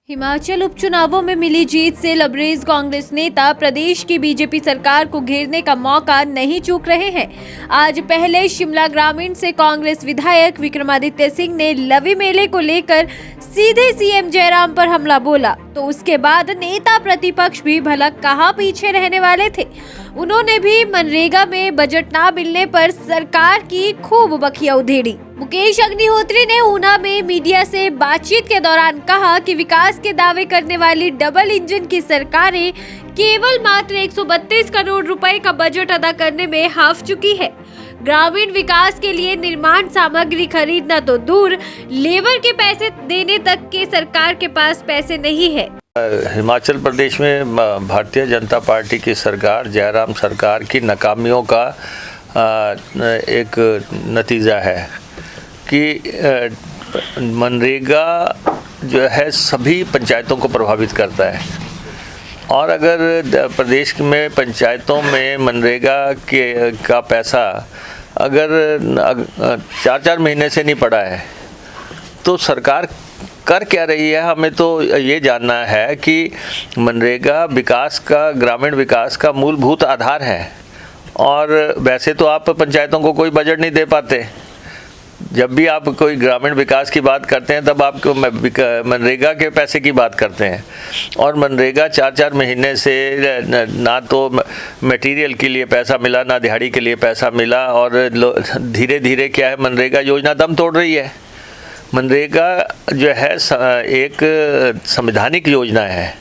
हिमाचल उपचुनावों में मिली जीत से लबरेज कांग्रेस नेता प्रदेश की बीजेपी सरकार को घेरने का मौका नहीं चूक रहे हैं। आज पहले शिमला ग्रामीण से कांग्रेस विधायक विक्रमादित्य सिंह ने लवी मेले को लेकर सीधे सीएम जयराम पर हमला बोला, तो उसके बाद नेता प्रतिपक्ष भी भला कहां पीछे रहने वाले थे। उन्होंने भी मनरेगा में बजट ना मिलने पर सरकार की खूब बखिया उधेड़ी। मुकेश अग्निहोत्री ने ऊना में मीडिया से बातचीत के दौरान कहा कि विकास के दावे करने वाली डबल इंजन की सरकारें केवल मात्र 132 करोड़ रुपए का बजट अदा करने में हाफ चुकी है। ग्रामीण विकास के लिए निर्माण सामग्री खरीदना तो दूर, लेबर के पैसे देने तक के सरकार के पास पैसे नहीं है। हिमाचल प्रदेश में भारतीय जनता पार्टी की सरकार, जयराम सरकार की नाकामियों का एक नतीजा है कि मनरेगा जो है सभी पंचायतों को प्रभावित करता है। और अगर प्रदेश में पंचायतों में मनरेगा का पैसा अगर 4-4 महीने से नहीं पड़ा है तो सरकार कर क्या रही है। हमें तो ये जानना है कि मनरेगा विकास का, ग्रामीण विकास का मूलभूत आधार है। और वैसे तो आप पंचायतों को कोई बजट नहीं दे पाते। जब भी आप कोई ग्रामीण विकास की बात करते हैं तब आप मनरेगा के पैसे की बात करते हैं। और मनरेगा 4-4 महीने से ना तो मटेरियल के लिए पैसा मिला, ना दिहाड़ी के लिए पैसा मिला। और धीरे धीरे क्या है, मनरेगा योजना दम तोड़ रही है। मनरेगा जो है एक संवैधानिक योजना है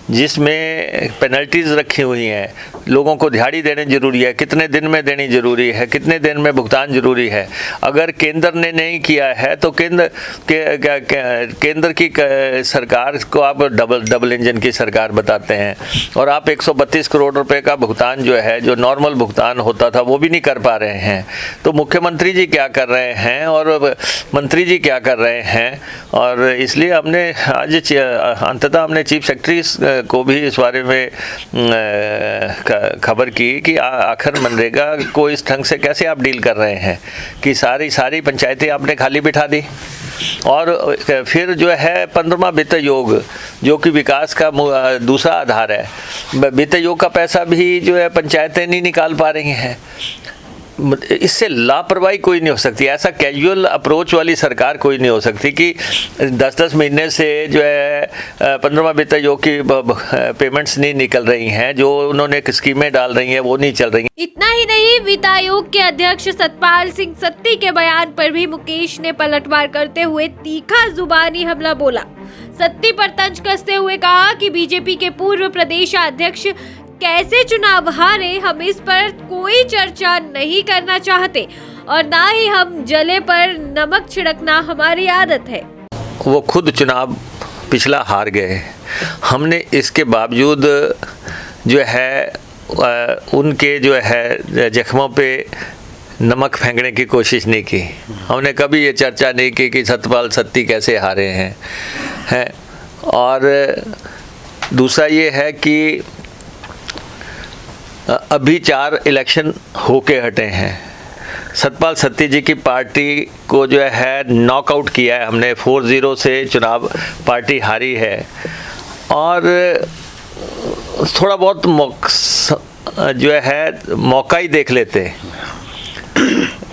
जिसमें पेनल्टीज़ रखी हुई हैं। लोगों को दिहाड़ी देनी ज़रूरी है, कितने दिन में देनी ज़रूरी है, कितने दिन में भुगतान ज़रूरी है। अगर केंद्र ने नहीं किया है तो केंद्र की सरकार को आप डबल इंजन की सरकार बताते हैं। और आप 132 करोड़ रुपए का भुगतान जो है, जो नॉर्मल भुगतान होता था, वो भी नहीं कर पा रहे हैं। तो मुख्यमंत्री जी क्या कर रहे हैं और मंत्री जी क्या कर रहे हैं। और इसलिए हमने आज अंततः हमने चीफ सेक्रेटरी को भी इस बारे में खबर की कि आखिर मनरेगा को इस ढंग से कैसे आप डील कर रहे हैं कि सारी पंचायतें आपने खाली बिठा दी। और फिर जो है 15वां वित्त आयोग जो कि विकास का दूसरा आधार है, वित्त आयोग का पैसा भी जो है पंचायतें नहीं निकाल पा रही हैं। इससे लापरवाही कोई नहीं हो सकती। ऐसा कैजुअल अप्रोच वाली सरकार कोई नहीं हो सकती कि 10-10 महीने से जो है 15वां वित्त आयोग की पेमेंट्स नहीं निकल रही हैं, जो उन्होंने स्कीमें डाल रही हैं वो नहीं चल रही। इतना ही नहीं, वित्त आयोग के अध्यक्ष सतपाल सिंह सत्ती के बयान पर भी मुकेश ने पलटवार करते हुए तीखा जुबानी हमला बोला। सत्ती पर तंज कसते हुए कहा कि बीजेपी के पूर्व प्रदेशाध्यक्ष कैसे चुनाव हारे, हम इस पर कोई चर्चा नहीं करना चाहते और ना ही हम जले पर नमक छिड़कना हमारी आदत है। वो खुद चुनाव पिछला हार गए। हमने इसके बावजूद जो है उनके जो है जख्मों पे नमक फेंकने की कोशिश नहीं की। हमने कभी ये चर्चा नहीं की कि सतपाल सत्ती कैसे हारे हैं। और दूसरा ये है कि अभी 4 इलेक्शन होके हटे हैं। सतपाल सत्ती जी की पार्टी को जो है नॉकआउट किया है हमने, 4-0 से चुनाव पार्टी हारी है। और थोड़ा बहुत जो है मौका ही देख लेते।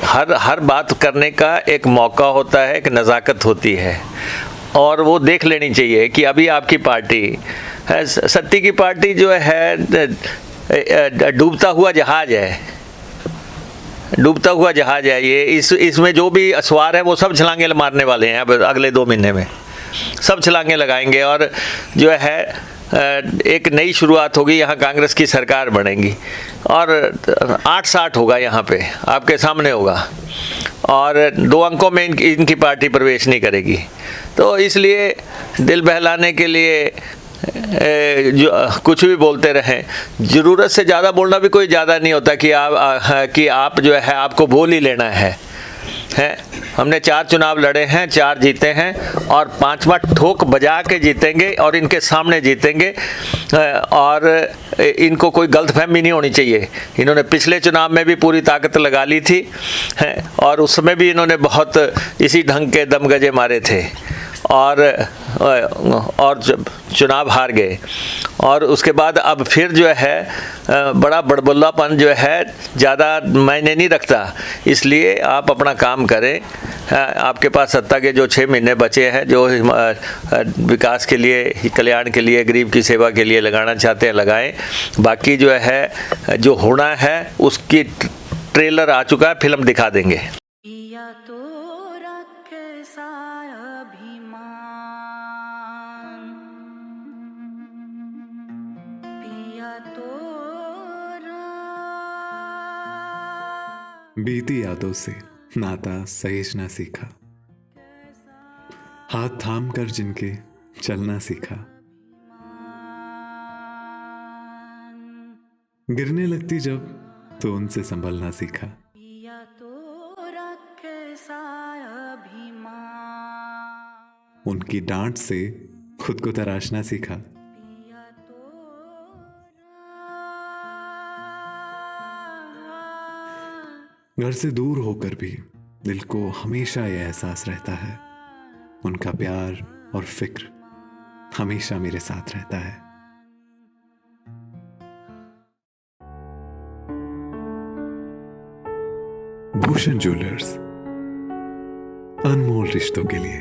हर बात करने का एक मौका होता है, एक नज़ाकत होती है और वो देख लेनी चाहिए कि अभी आपकी पार्टी है, सत्ती की पार्टी जो है डूबता हुआ जहाज है। डूबता हुआ जहाज है ये। इसमें जो भी सवार है वो सब छलांगे मारने वाले हैं। अब अगले 2 महीने में सब छलांगे लगाएंगे और जो है एक नई शुरुआत होगी। यहाँ कांग्रेस की सरकार बनेगी और 8-60 होगा, यहाँ पे आपके सामने होगा। और 2 अंकों में इनकी पार्टी प्रवेश नहीं करेगी। तो इसलिए दिल बहलाने के लिए जो कुछ भी बोलते रहें। ज़रूरत से ज़्यादा बोलना भी कोई ज़्यादा नहीं होता कि आप जो है आपको बोल ही लेना है। हमने 4 चुनाव लड़े हैं, 4 जीते हैं और 5वां ठोक बजा के जीतेंगे और इनके सामने जीतेंगे। और इनको कोई गलतफहमी नहीं होनी चाहिए। इन्होंने पिछले चुनाव में भी पूरी ताकत लगा ली थी और उस समय भी इन्होंने बहुत इसी ढंग के दमगजे मारे थे। और और चुनाव हार गए, और उसके बाद अब फिर जो है बड़ा बड़बुल्लापन जो है ज़्यादा मायने नहीं रखता। इसलिए आप अपना काम करें। आपके पास सत्ता के जो 6 महीने बचे हैं, जो विकास के लिए, कल्याण के लिए, गरीब की सेवा के लिए लगाना चाहते हैं लगाएं। बाकी जो है जो होना है उसकी ट्रेलर आ चुका है, फिल्म दिखा देंगे। पिया तो रखे सारा अभिमान, पिया तो बीती यादों से नाता सहेजना सीखा, हाथ थाम कर जिनके चलना सीखा, गिरने लगती जब तो उनसे संभलना सीखा। पिया तो रखे सारा अभिमान, उनकी डांट से खुद को तराशना सीखा। पिया तो घर से दूर होकर भी दिल को हमेशा यह एहसास रहता है, उनका प्यार और फिक्र हमेशा मेरे साथ रहता है। भूषण ज्वेलर्स, अनमोल रिश्तों के लिए।